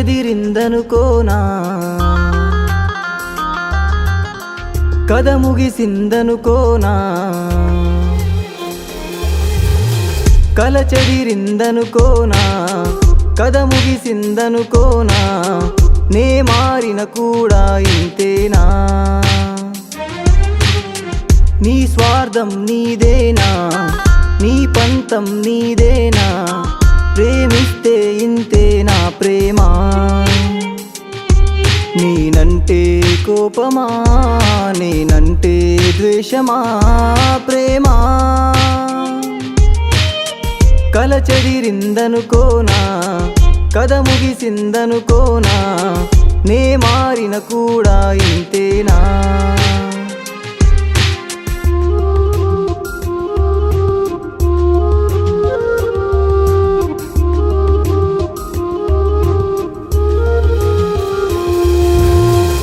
చెదిరిందనుకోనా, కథ ముగిసిందనుకోనా, కల చెదిరిందనుకోనా, కథ ముగిసిందనుకోనా, నే మారిన కూడా ఇంతేనా, నీ స్వార్థం నీదేనా, నీ పంతం నీదేనా, ప్రేమిస్తే ఇంతేనా ప్రేమ, నేనంటే కోపమా, నేనంటే ద్వేషమా ప్రేమ, కల చెదిరిందనుకోనా, కథ ముగిసిందనుకోనా, నే మారిన కూడా ఇంతేనా.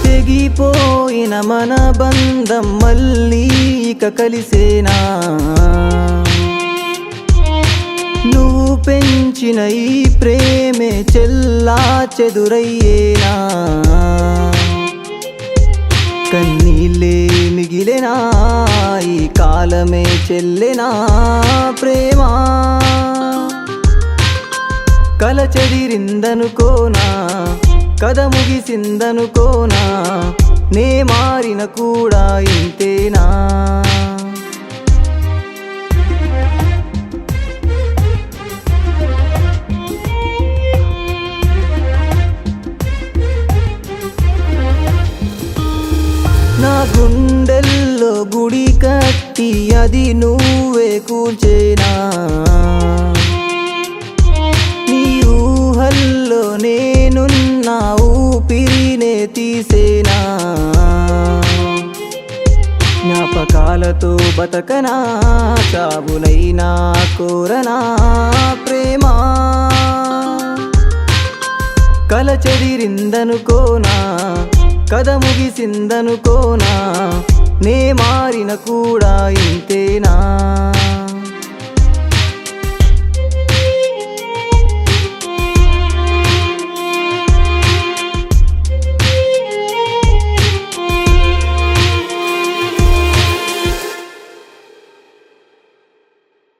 తెగిపోయిన మన బంధం మళ్ళీ ఇక కలిసేనా, నువ్వు పెంచిన ఈ ప్రేమే చెల్లా చెదురయ్యేనా, కన్నీళ్ళే మిగిలేనా, ఈ కాలమే చెల్లెనా ప్రేమ, కల చెదిరిందనుకోనా, కథ ముగిసిందనుకోనా, నే మారిన కూడా ఇంతేనా. నా గుండెల్లో గుడి కట్టి అది నువ్వే కూల్చేనా, నీ ఊహల్లో నేనున్నా ఊపిరినే తీసేనా, జ్ఞాపకాలతో బతకనా, చావునైనా కోరనా ప్రేమ, కల చెదిరిందనుకోనా, కథ ముగిసిందనుకోనా, నే మారిన కూడా ఇంతేనా.